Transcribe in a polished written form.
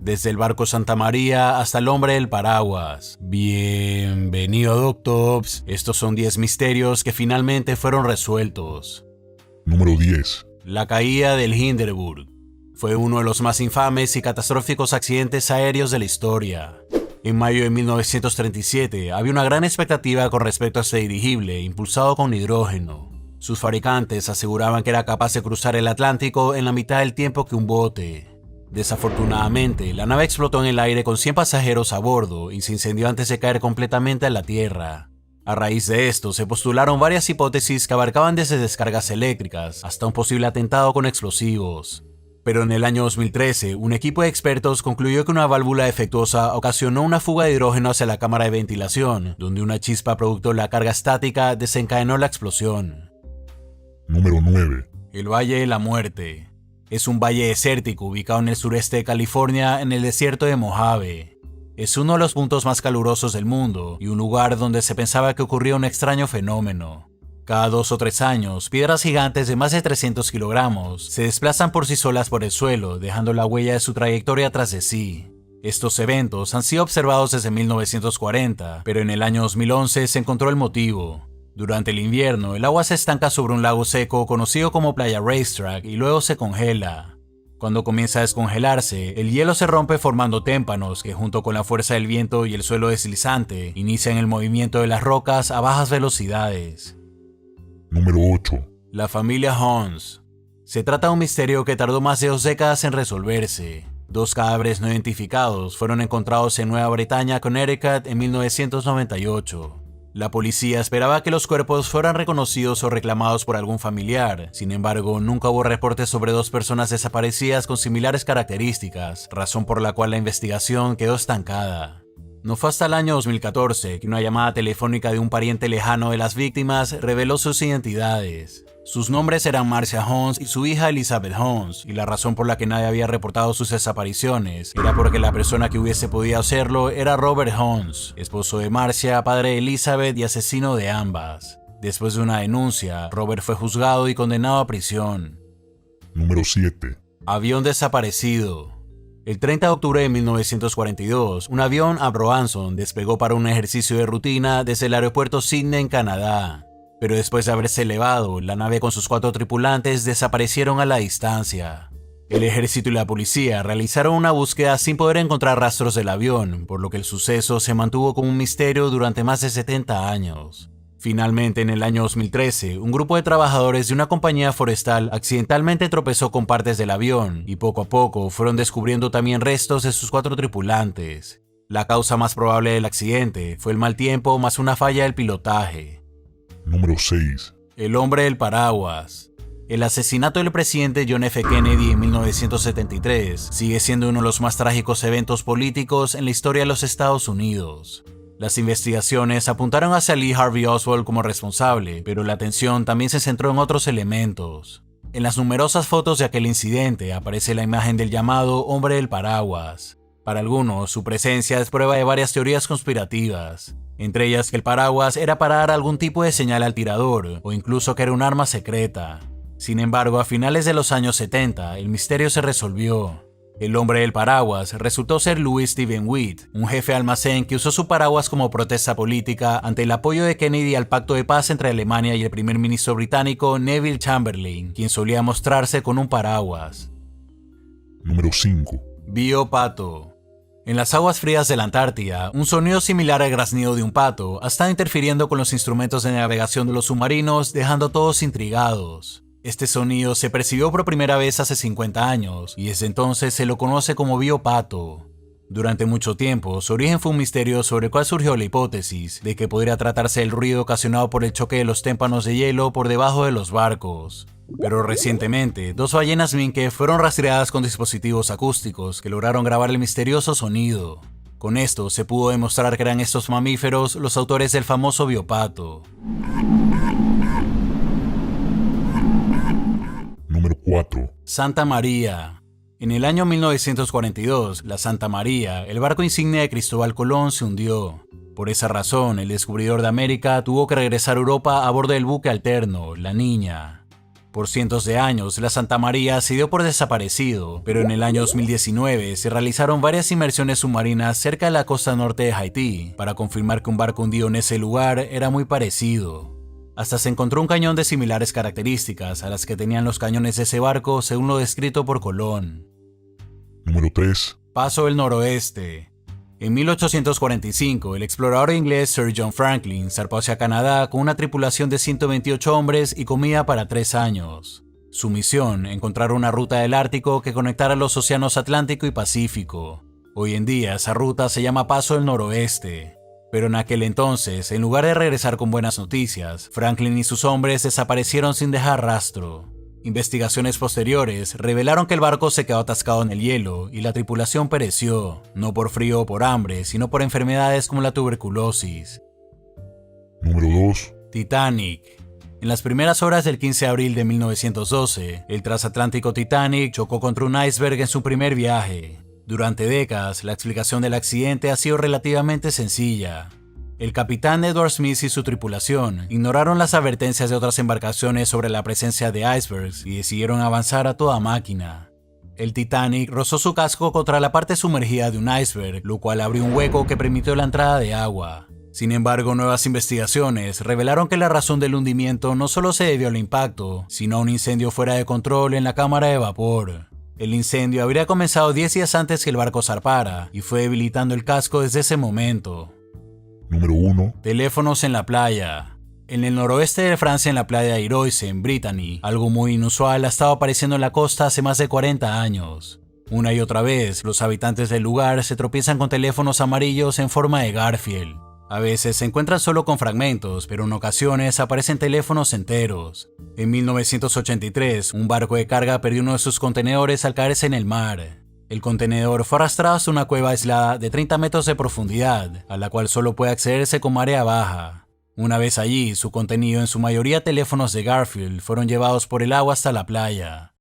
desde el barco Santa María hasta el hombre del paraguas. Bienvenido, Doctops. Estos son 10 misterios que finalmente fueron resueltos. Número 10. La caída del Hindenburg. Fue uno de los más infames y catastróficos accidentes aéreos de la historia. En mayo de 1937 había una gran expectativa con respecto a este dirigible impulsado con hidrógeno. Sus fabricantes aseguraban que era capaz de cruzar el Atlántico en la mitad del tiempo que un bote. Desafortunadamente, la nave explotó en el aire con 100 pasajeros a bordo y se incendió antes de caer completamente a la tierra. A raíz de esto, se postularon varias hipótesis que abarcaban desde descargas eléctricas hasta un posible atentado con explosivos. Pero en el año 2013, un equipo de expertos concluyó que una válvula defectuosa ocasionó una fuga de hidrógeno hacia la cámara de ventilación, donde una chispa producto de la carga estática desencadenó la explosión. Número 9. El Valle de la Muerte. Es un valle desértico ubicado en el sureste de California, en el desierto de Mojave. Es uno de los puntos más calurosos del mundo y un lugar donde se pensaba que ocurría un extraño fenómeno. Cada 2 o 3 años, piedras gigantes de más de 300 kilogramos se desplazan por sí solas por el suelo, dejando la huella de su trayectoria tras de sí. Estos eventos han sido observados desde 1940, pero en el año 2011 se encontró el motivo. Durante el invierno, el agua se estanca sobre un lago seco conocido como Playa Racetrack y luego se congela. Cuando comienza a descongelarse, el hielo se rompe formando témpanos que, junto con la fuerza del viento y el suelo deslizante, inician el movimiento de las rocas a bajas velocidades. Número 8. La familia Hans. Se trata de un misterio que tardó más de 2 décadas en resolverse. 2 cadáveres no identificados fueron encontrados en Nueva Bretaña, Connecticut, en 1998. La policía esperaba que los cuerpos fueran reconocidos o reclamados por algún familiar. Sin embargo, nunca hubo reportes sobre 2 personas desaparecidas con similares características, razón por la cual la investigación quedó estancada. No fue hasta el año 2014 que una llamada telefónica de un pariente lejano de las víctimas reveló sus identidades. Sus nombres eran Marcia Hans y su hija Elizabeth Hans, y la razón por la que nadie había reportado sus desapariciones era porque la persona que hubiese podido hacerlo era Robert Hans, esposo de Marcia, padre de Elizabeth y asesino de ambas. Después de una denuncia, Robert fue juzgado y condenado a prisión. Número 7. Avión desaparecido. El 30 de octubre de 1942, un avión Avro Anson despegó para un ejercicio de rutina desde el aeropuerto Sydney en Canadá. Pero después de haberse elevado, la nave con sus 4 tripulantes desaparecieron a la distancia. El ejército y la policía realizaron una búsqueda sin poder encontrar rastros del avión, por lo que el suceso se mantuvo como un misterio durante más de 70 años. Finalmente, en el año 2013, un grupo de trabajadores de una compañía forestal accidentalmente tropezó con partes del avión y poco a poco fueron descubriendo también restos de sus 4 tripulantes. La causa más probable del accidente fue el mal tiempo más una falla del pilotaje. Número 6. El hombre del paraguas. El asesinato del presidente John F. Kennedy en 1973 sigue siendo uno de los más trágicos eventos políticos en la historia de los Estados Unidos. Las investigaciones apuntaron hacia Lee Harvey Oswald como responsable, pero la atención también se centró en otros elementos. En las numerosas fotos de aquel incidente aparece la imagen del llamado hombre del paraguas. Para algunos, su presencia es prueba de varias teorías conspirativas, entre ellas que el paraguas era para dar algún tipo de señal al tirador, o incluso que era un arma secreta. Sin embargo, a finales de los años 70, el misterio se resolvió. El hombre del paraguas resultó ser Louis Stephen Witt, un jefe de almacén que usó su paraguas como protesta política ante el apoyo de Kennedy al pacto de paz entre Alemania y el primer ministro británico Neville Chamberlain, quien solía mostrarse con un paraguas. Número 5. Vio pato. En las aguas frías de la Antártida, un sonido similar al graznido de un pato ha estado interfiriendo con los instrumentos de navegación de los submarinos, dejando a todos intrigados. Este sonido se percibió por primera vez hace 50 años y desde entonces se lo conoce como biopato. Durante mucho tiempo, su origen fue un misterio sobre el cual surgió la hipótesis de que podría tratarse del ruido ocasionado por el choque de los témpanos de hielo por debajo de los barcos. Pero recientemente, 2 ballenas minke fueron rastreadas con dispositivos acústicos que lograron grabar el misterioso sonido. Con esto se pudo demostrar que eran estos mamíferos los autores del famoso biopato. Número 4. Santa María. En el año 1942, la Santa María, el barco insignia de Cristóbal Colón, se hundió. Por esa razón, el descubridor de América tuvo que regresar a Europa a bordo del buque alterno, la Niña. Por cientos de años, la Santa María se dio por desaparecido, pero en el año 2019 se realizaron varias inmersiones submarinas cerca de la costa norte de Haití para confirmar que un barco hundido en ese lugar era muy parecido. Hasta se encontró un cañón de similares características a las que tenían los cañones de ese barco según lo descrito por Colón. Número 3. Paso del Noroeste. En 1845, el explorador inglés Sir John Franklin zarpó hacia Canadá con una tripulación de 128 hombres y comida para 3 años. Su misión, encontrar una ruta del Ártico que conectara los océanos Atlántico y Pacífico. Hoy en día esa ruta se llama Paso del Noroeste. Pero en aquel entonces, en lugar de regresar con buenas noticias, Franklin y sus hombres desaparecieron sin dejar rastro. Investigaciones posteriores revelaron que el barco se quedó atascado en el hielo y la tripulación pereció, no por frío o por hambre, sino por enfermedades como la tuberculosis. Número 2. Titanic. En las primeras horas del 15 de abril de 1912, el transatlántico Titanic chocó contra un iceberg en su primer viaje. Durante décadas, la explicación del accidente ha sido relativamente sencilla. El capitán Edward Smith y su tripulación ignoraron las advertencias de otras embarcaciones sobre la presencia de icebergs y decidieron avanzar a toda máquina. El Titanic rozó su casco contra la parte sumergida de un iceberg, lo cual abrió un hueco que permitió la entrada de agua. Sin embargo, nuevas investigaciones revelaron que la razón del hundimiento no solo se debió al impacto, sino a un incendio fuera de control en la cámara de vapor. El incendio habría comenzado 10 días antes que el barco zarpara y fue debilitando el casco desde ese momento. Número 1. Teléfonos en la playa. En el noroeste de Francia, en la playa de Iroise, en Brittany, algo muy inusual ha estado apareciendo en la costa hace más de 40 años. Una y otra vez, los habitantes del lugar se tropiezan con teléfonos amarillos en forma de Garfield. A veces se encuentran solo con fragmentos, pero en ocasiones aparecen teléfonos enteros. En 1983, un barco de carga perdió uno de sus contenedores al caerse en el mar. El contenedor fue arrastrado hasta una cueva aislada de 30 metros de profundidad, a la cual solo puede accederse con marea baja. Una vez allí, su contenido, en su mayoría teléfonos de Garfield, fueron llevados por el agua hasta la playa.